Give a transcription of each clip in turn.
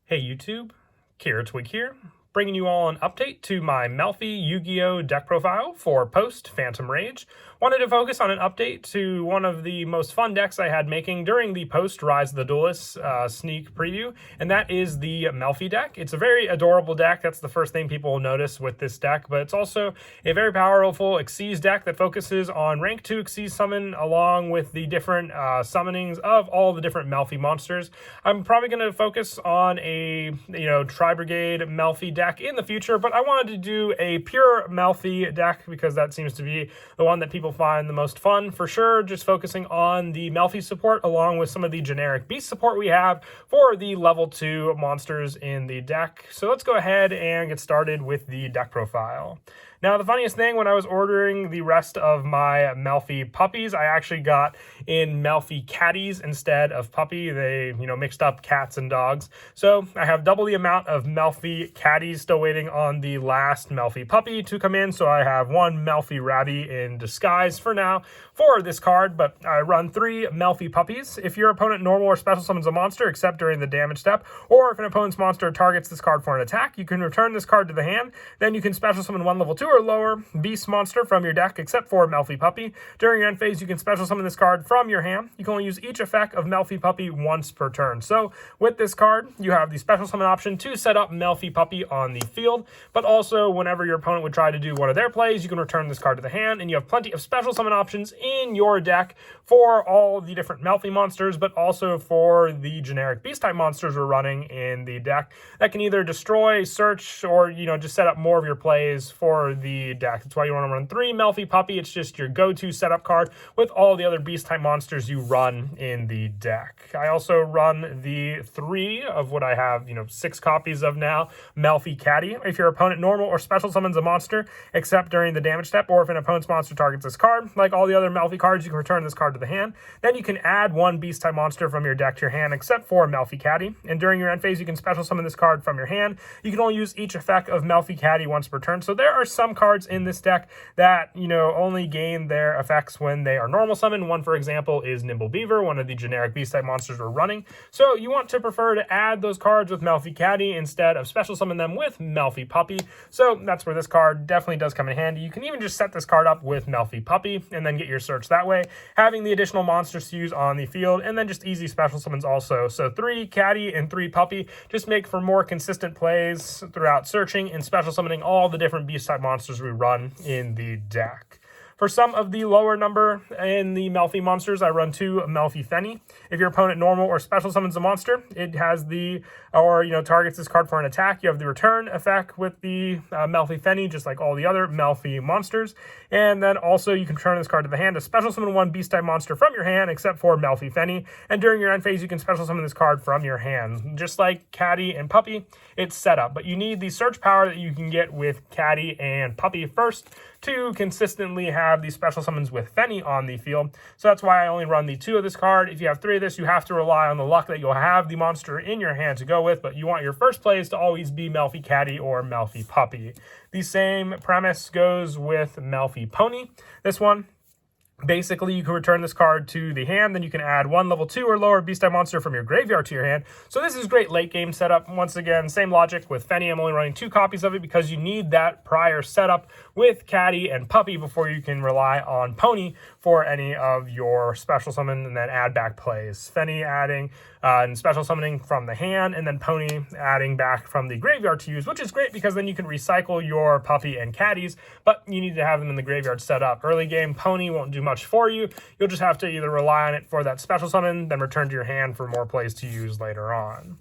Hey YouTube, Twig here, bringing you all an update to my Melffy Yugioh deck profile for post Phantom Rage. Wanted to focus on an update to one of the most fun decks I had making during the post Rise of the Duelists sneak preview, and that is the Melffy deck. It's a very adorable deck. That's the first thing people will notice with this deck, but it's also a very powerful Xyz deck that focuses on rank 2 Xyz summon along with the different summonings of all the different Melffy monsters. I'm probably going to focus on a Tri-Brigade Melffy deck in the future, but I wanted to do a pure Melffy deck because that seems to be the one that people find the most fun for sure, just focusing on the Melffy support along with some of the generic beast support we have for the level 2 monsters in the deck. So let's go ahead and get started with the deck profile. Now, the funniest thing, when I was ordering the rest of my Melffy puppies, I actually got in Melffy catties instead of puppy. They, mixed up cats and dogs. So I have double the amount of Melffy catties still waiting on the last Melffy puppy to come in. So I have one Melffy Rabby in disguise for now for this card, but I run 3 Melffy puppies. If your opponent normal or special summons a monster, except during the damage step, or if an opponent's monster targets this card for an attack, you can return this card to the hand. Then you can special summon one level 2 or lower beast monster from your deck, except for Melffy Puppy. During your end phase, you can special summon this card from your hand. You can only use each effect of Melffy Puppy once per turn. So with this card, you have the special summon option to set up Melffy Puppy on the field, but also whenever your opponent would try to do one of their plays, you can return this card to the hand, and you have plenty of special summon options in your deck for all the different Melffy monsters, but also for the generic beast type monsters we're running in the deck that can either destroy, search, or just set up more of your plays for the deck. That's why you want to run 3 Melffy Puppy. It's just your go-to setup card with all the other beast type monsters you run in the deck. I also run the 3 of what I have, 6 copies of now, Melffy Catty. If your opponent normal or special summons a monster, except during the damage step, or if an opponent's monster targets this card, like all the other Melffy cards, you can return this card to the hand. Then you can add 1 beast type monster from your deck to your hand, except for Melffy Catty. And during your end phase, you can special summon this card from your hand. You can only use each effect of Melffy Catty once per turn. So there are some cards in this deck that, only gain their effects when they are normal summon. One, for example, is Nimble Beaver, one of the generic beast type monsters we're running. So you want to prefer to add those cards with Melffy Catty instead of special summon them with Melffy Puppy. So that's where this card definitely does come in handy. You can even just set this card up with Melffy Puppy and then get your search that way, having the additional monsters to use on the field, and then just easy special summons also. So 3 Catty and 3 Puppy just make for more consistent plays throughout searching and special summoning all the different beast type monsters we run in the deck. For some of the lower number in the Melffy monsters, I run 2 Melffy Fenny. If your opponent normal or special summons a monster, it has targets this card for an attack. You have the return effect with the Melffy Fenny, just like all the other Melffy monsters. And then also you can return this card to the hand to special summon 1 beast type monster from your hand, except for Melffy Fenny. And during your end phase, you can special summon this card from your hand. Just like Catty and Puppy, it's set up. But you need the search power that you can get with Catty and Puppy first to consistently have these special summons with Fenny on the field. So that's why I only run the 2 of this card. If you have 3 of this, you have to rely on the luck that you'll have the monster in your hand to go with, but you want your first plays to always be Melffy Catty or Melffy Puppy. The same premise goes with Melffy Pony. This one, basically, you can return this card to the hand, then you can add 1 level 2 or lower beast type monster from your graveyard to your hand. So this is great late game setup. Once again, same logic with Fenny. I'm only running 2 copies of it because you need that prior setup with Catty and Puppy before you can rely on Pony for any of your special summon and then add back plays. Fenny adding and special summoning from the hand, and then Pony adding back from the graveyard to use, which is great because then you can recycle your Puppy and Catties, but you need to have them in the graveyard set up. Early game, Pony won't do much for you. You'll just have to either rely on it for that special summon, then return to your hand for more plays to use later on.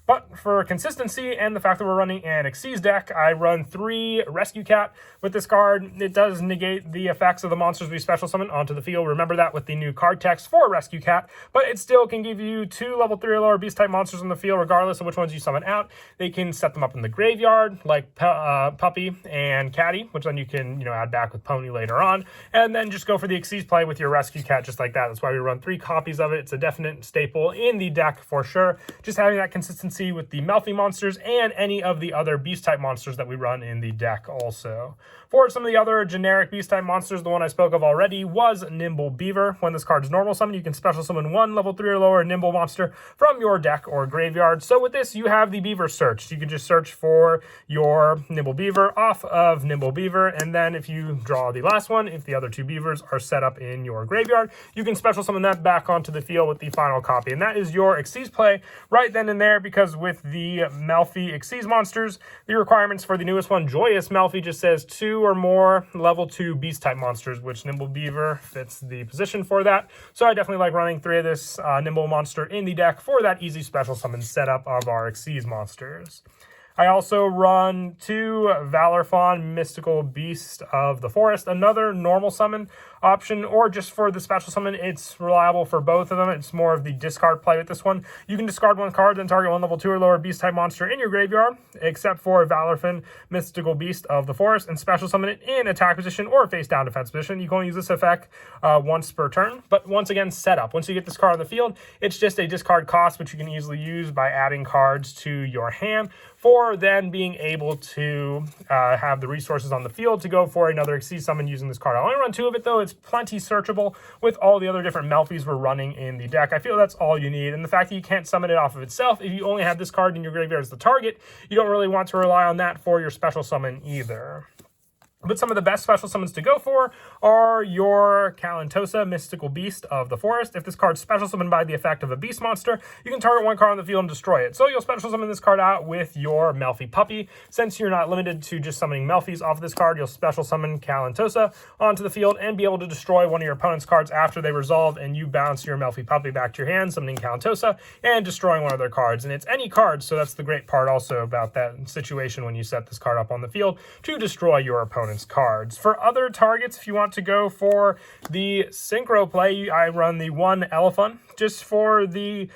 But for consistency and the fact that we're running an Xyz deck, I run 3 Rescue Cat with this card. It does negate the effects of the monsters we special summon onto the field. Remember that with the new card text for Rescue Cat, but it still can give you 2 level 3 or lower beast type monsters on the field regardless of which ones you summon out. They can set them up in the graveyard like Puppy and Catty, which then you can add back with Pony later on, and then just go for the Xyz play with your Rescue Cat just like that. That's why we run 3 copies of it. It's a definite staple in the deck for sure. Just having that consistency consistency with the Melffy monsters and any of the other beast-type monsters that we run in the deck also. For some of the other generic beast-type monsters, the one I spoke of already was Nimble Beaver. When this card is normal summon, you can special summon one level 3 or lower Nimble monster from your deck or graveyard. So with this, you have the Beaver search. You can just search for your Nimble Beaver off of Nimble Beaver, and then if you draw the last one, if the other 2 beavers are set up in your graveyard, you can special summon that back onto the field with the final copy. And that is your Xyz play right then and there, because with the Melffy Xyz monsters, the requirements for the newest one, Joyous Melffy, just says 2 or more level 2 beast type monsters, which Nimble Beaver fits the position for that. So I definitely like running 3 of this Nimble monster in the deck for that easy special summon setup of our Xyz monsters. I also run 2 Valor Fawn Mystical Beast of the Forest, another normal summon option, or just for the special summon. It's reliable for both of them. It's more of the discard play with this one. You can discard 1 card, then target 1 level 2 or lower beast type monster in your graveyard, except for Valor Fawn Mystical Beast of the Forest, and special summon it in attack position or face down defense position. You can only use this effect once per turn, but once again, setup. Once you get this card on the field, it's just a discard cost, which you can easily use by adding cards to your hand, for then being able to have the resources on the field to go for another Xyz summon using this card. I only run 2 of it though. It's plenty searchable with all the other different Melffys we're running in the deck. I feel that's all you need. And the fact that you can't summon it off of itself, if you only have this card in your graveyard as the target, you don't really want to rely on that for your special summon either. But some of the best special summons to go for are your Kalantosa Mystical Beast of the Forest. If this card's special summoned by the effect of a beast monster, you can target 1 card on the field and destroy it. So you'll special summon this card out with your Melffy Puppy. Since you're not limited to just summoning Melffys off of this card, you'll special summon Kalantosa onto the field and be able to destroy one of your opponent's cards after they resolve, and you bounce your Melffy Puppy back to your hand, summoning Kalantosa and destroying one of their cards. And it's any card, so that's the great part also about that situation when you set this card up on the field, to destroy your opponent's cards. For other targets, if you want to go for the synchro play, I run the 1 Elephant. Just for the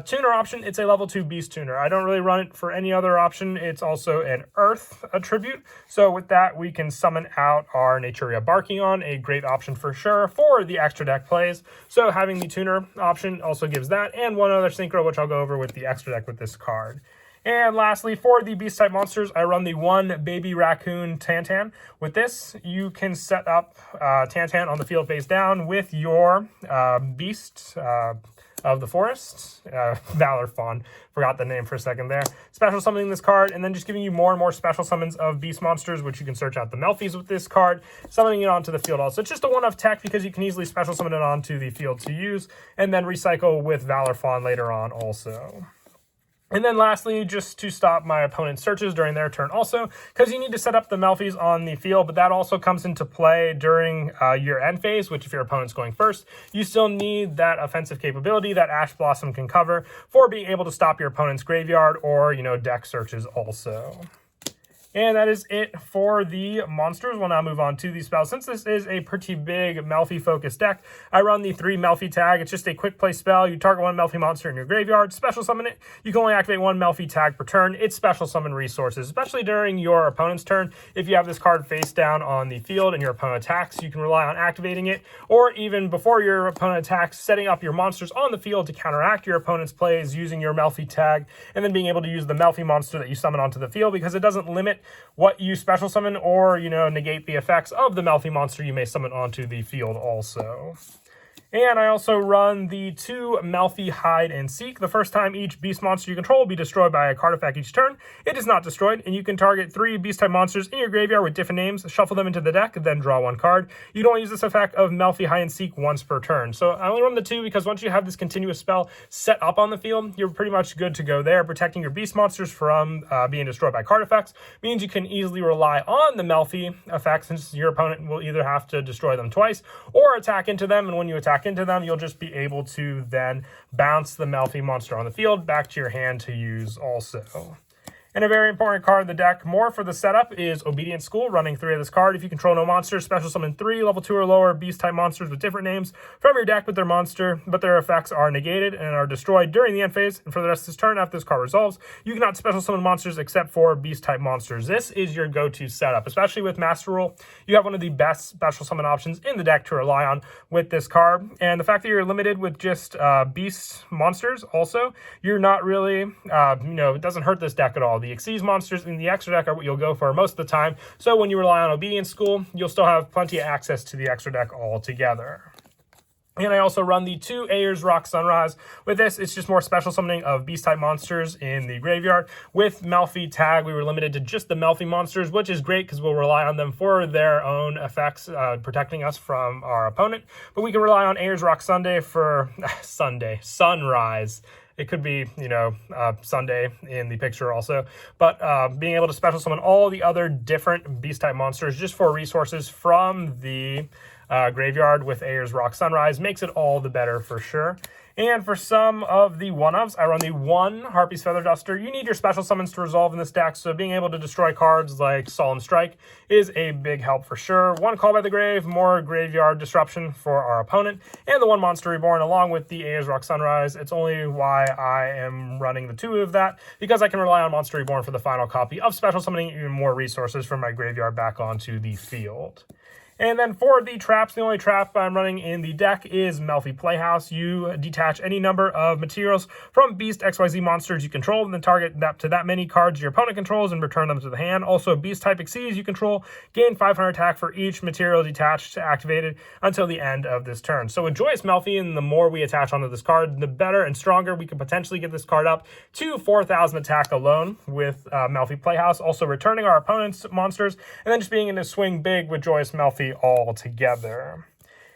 tuner option, it's a level 2 beast tuner. I don't really run it for any other option. It's also an earth attribute. So with that, we can summon out our Naturia Barkion, a great option for sure for the extra deck plays. So having the tuner option also gives that, and one other synchro, which I'll go over with the extra deck with this card. And lastly, for the beast-type monsters, I run the 1 Baby Raccoon Tantan. With this, you can set up Tantan on the field face down with your beast of the forest, Valor Fawn. Forgot the name for a second there. Special summoning this card, and then just giving you more and more special summons of beast monsters, which you can search out the Melffys with this card, summoning it onto the field also. It's just a 1-of tech because you can easily special summon it onto the field to use, and then recycle with Valor Fawn later on also. And then lastly, just to stop my opponent's searches during their turn also, because you need to set up the Melffys on the field, but that also comes into play during your end phase, which if your opponent's going first, you still need that offensive capability that Ash Blossom can cover for being able to stop your opponent's graveyard or, deck searches also. And that is it for the monsters. We'll now move on to the spells. Since this is a pretty big Melffy-focused deck, I run the 3 Melffy tag. It's just a quick play spell. You target 1 Melffy monster in your graveyard, special summon it. You can only activate 1 Melffy tag per turn. It's special summon resources, especially during your opponent's turn. If you have this card face down on the field and your opponent attacks, you can rely on activating it, or even before your opponent attacks, setting up your monsters on the field to counteract your opponent's plays using your Melffy tag, and then being able to use the Melffy monster that you summon onto the field, because it doesn't limit what you special summon or, negate the effects of the Melffy monster you may summon onto the field also. And I also run the 2 Melffy Hide and Seek. The first time each beast monster you control will be destroyed by a card effect each turn. It is not destroyed, and you can target 3 beast-type monsters in your graveyard with different names, shuffle them into the deck, then draw 1 card. You don't use this effect of Melffy Hide and Seek once per turn. So I only run the 2 because once you have this continuous spell set up on the field, you're pretty much good to go there. Protecting your beast monsters from being destroyed by card effects means you can easily rely on the Melffy effects, since your opponent will either have to destroy them twice or attack into them, and when you attack into them, you'll just be able to then bounce the Melffy monster on the field back to your hand to use also. And a very important card in the deck, more for the setup, is Obedient School, running 3 of this card. If you control no monsters, special summon 3 level 2 or lower beast-type monsters with different names from your deck with their monster, but their effects are negated and are destroyed during the end phase. And for the rest of this turn, after this card resolves, you cannot special summon monsters except for beast-type monsters. This is your go-to setup, especially with Master Rule. You have one of the best special summon options in the deck to rely on with this card. And the fact that you're limited with just beast monsters also, you're not really, it doesn't hurt this deck at all. The Xyz monsters in the extra deck are what you'll go for most of the time. So when you rely on Obedient School, you'll still have plenty of access to the extra deck altogether. And I also run the 2 Ayers Rock Sunrise. With this, it's just more special summoning of beast-type monsters in the graveyard. With Melffy Tag, we were limited to just the Melffy monsters, which is great because we'll rely on them for their own effects, protecting us from our opponent. But we can rely on Ayers Rock Sunday for Sunrise. It could be, Sunday in the picture also. But being able to special summon all the other different beast-type monsters just for resources from the graveyard with Ayers Rock Sunrise makes it all the better for sure. And for some of the one-ofs, I run the 1 Harpy's Feather Duster. You need your special summons to resolve in this deck, so being able to destroy cards like Solemn Strike is a big help for sure. 1 Call by the Grave, more graveyard disruption for our opponent, and the 1 Monster Reborn along with the Ayers Rock Sunrise. It's only why I am running the 2 of that, because I can rely on Monster Reborn for the final copy of special summoning even more resources from my graveyard back onto the field. And then for the traps, the only trap I'm running in the deck is Melffy Playhouse. You detach any number of materials from Beast XYZ monsters you control, and then target that to that many cards your opponent controls and return them to the hand. Also, Beast-type Xyz you control gain 500 attack for each material detached activated until the end of this turn. So with Joyous Melffy, and the more we attach onto this card, the better and stronger we can potentially get this card up to 4,000 attack alone with Melffy Playhouse. Also returning our opponent's monsters, and then just being in to swing big with Joyous Melffy all together.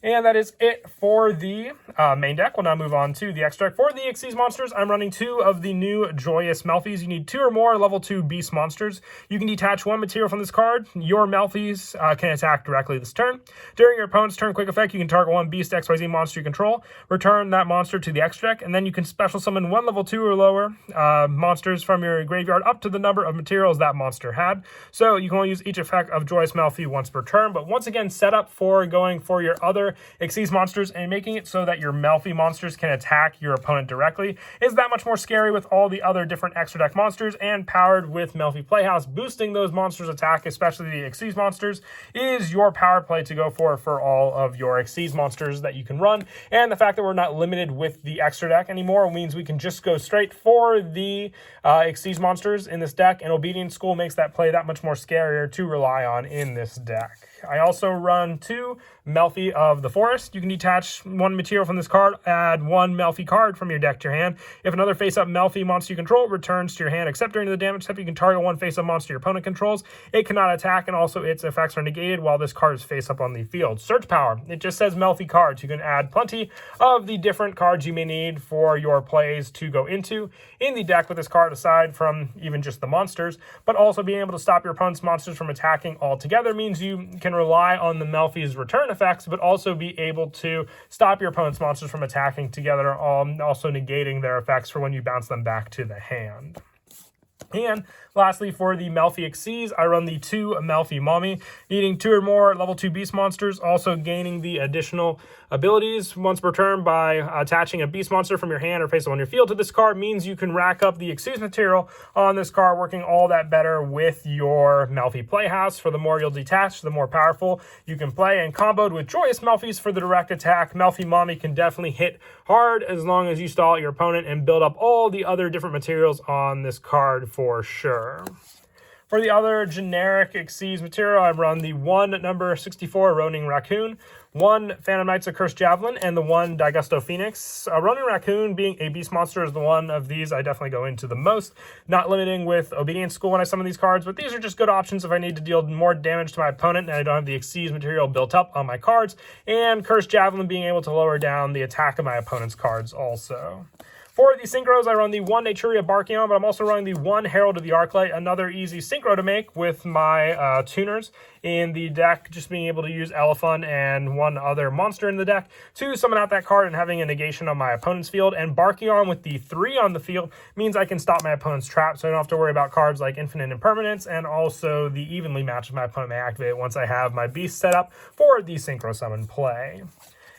And that is it for the main deck. We'll now move on to the extra deck. For the Xyz monsters, I'm running 2 of the new Joyous Melffys. You need 2 or more level 2 beast monsters. You can detach 1 material from this card. Your Melffys can attack directly this turn. During your opponent's turn quick effect, you can target 1 Beast XYZ monster you control, return that monster to the extra deck, and then you can special summon 1 level 2 or lower monsters from your graveyard up to the number of materials that monster had. So you can only use each effect of Joyous Melffy once per turn, but once again, set up for going for your other Xyz monsters and making it so that your Melffy monsters can attack your opponent directly is that much more scary with all the other different extra deck monsters, and powered with Melffy Playhouse, boosting those monsters' attack, especially the Xyz monsters, is your power play to go for all of your Xyz monsters that you can run. And the fact that we're not limited with the extra deck anymore means we can just go straight for the Xyz monsters in this deck, and Obedient School makes that play that much more scarier to rely on in this deck. I also run 2 Melffy of the Forest. You can detach 1 material from this card, add 1 Melffy card from your deck to your hand. If another face-up Melffy monster you control returns to your hand, except during the damage step, you can target 1 face-up monster your opponent controls. It cannot attack, and also its effects are negated while this card is face-up on the field. Search power. It just says Melffy cards. You can add plenty of the different cards you may need for your plays to go into in the deck with this card, aside from even just the monsters. But also being able to stop your opponent's monsters from attacking altogether means you can rely on the Melffy's return effects, but also be able to stop your opponent's monsters from attacking together, also negating their effects for when you bounce them back to the hand. And lastly, for the Melffy Xyz, I run the 2 Melffy Mommy, needing 2 or more level 2 beast monsters, also gaining the additional abilities once per turn by attaching a beast monster from your hand or face on your field to this card means you can rack up the Xyz material on this card, working all that better with your Melffy Playhouse. For the more you'll detach, the more powerful you can play, and comboed with Joyous Melffys for the direct attack, Melffy Mommy can definitely hit hard as long as you stall your opponent and build up all the other different materials on this card for sure. For the other generic Xyz material, I run the 1 number 64 Ronin Raccoon, 1 Phantom Knight's Accursed Javelin, and the 1 Daigusto Phoenix. Ronin Raccoon being a beast monster is the one of these I definitely go into the most, not limiting with Obedient School when I summon these cards, but these are just good options if I need to deal more damage to my opponent and I don't have the Xyz material built up on my cards, and Cursed Javelin being able to lower down the attack of my opponent's cards also. For the synchros, I run the 1 Naturia Barkion, but I'm also running the 1 Herald of the Arclight, another easy synchro to make with my tuners in the deck, just being able to use Elephant and 1 other monster in the deck to summon out that card and having a negation on my opponent's field. And Barkion with the 3 on the field means I can stop my opponent's trap, so I don't have to worry about cards like Infinite Impermanence, and also the evenly match my opponent may activate once I have my beast set up for the synchro summon play.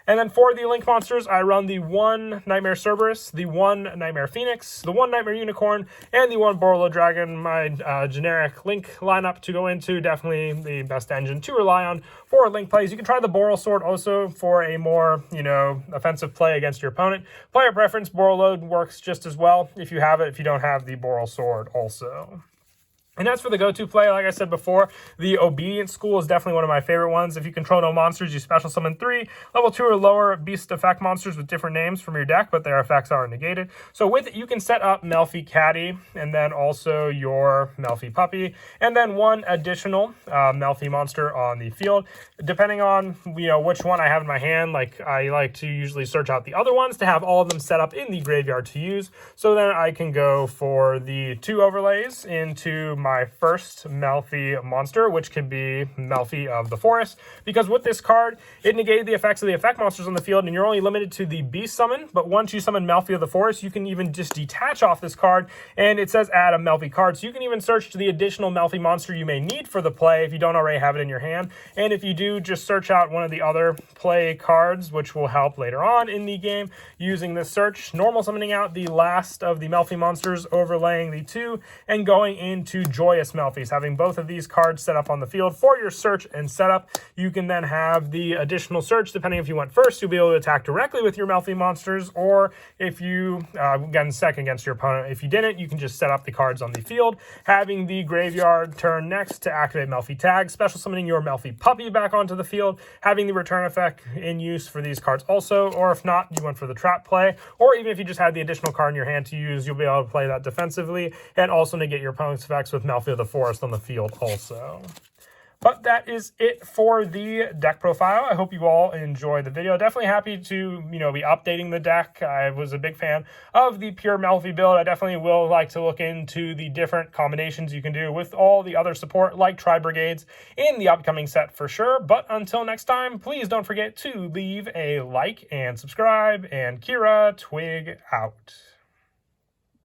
And then for the Link monsters, I run the 1 Nightmare Cerberus, the 1 Nightmare Phoenix, the 1 Nightmare Unicorn, and the 1 Borolo Dragon, my generic Link lineup to go into. Definitely the best engine to rely on for Link plays. You can try the Boral Sword also for a more, offensive play against your opponent. Player preference, Borolo works just as well if you have it, if you don't have the Boral Sword also. And as for the go-to play, like I said before, the Obedient School is definitely one of my favorite ones. If you control no monsters, you special summon 3 level 2 or lower beast effect monsters with different names from your deck, but their effects are negated. So with it, you can set up Melffy Caddy, and then also your Melffy Puppy, and then 1 additional Melffy monster on the field. Depending on, which one I have in my hand, I like to usually search out the other ones to have all of them set up in the graveyard to use. So then I can go for the 2 overlays into my first Melffy monster, which can be Melffy of the Forest, because with this card, it negated the effects of the effect monsters on the field, and you're only limited to the beast summon, but once you summon Melffy of the Forest, you can even just detach off this card, and it says add a Melffy card, so you can even search to the additional Melffy monster you may need for the play if you don't already have it in your hand, and if you do, just search out one of the other play cards, which will help later on in the game, using this search, normal summoning out the last of the Melffy monsters, overlaying the 2, and going into Joyous Melffys. Having both of these cards set up on the field for your search and setup, you can then have the additional search. Depending if you went first, you'll be able to attack directly with your Melffy monsters, or if you again second against your opponent. If you didn't, you can just set up the cards on the field, having the graveyard turn next to activate Melffy Tag, special summoning your Melffy Puppy back onto the field, having the return effect in use for these cards also, or if not, you went for the trap play, or even if you just had the additional card in your hand to use, you'll be able to play that defensively and also negate your opponent's effects with Melffy of the Forest on the field also. But that is it for the deck profile. I hope you all enjoy the video. Definitely happy to, be updating the deck. I was a big fan of the pure Melffy build. I definitely will like to look into the different combinations you can do with all the other support like Tri-Brigades in the upcoming set for sure. But until next time, please don't forget to leave a like and subscribe, and Kira Twig out.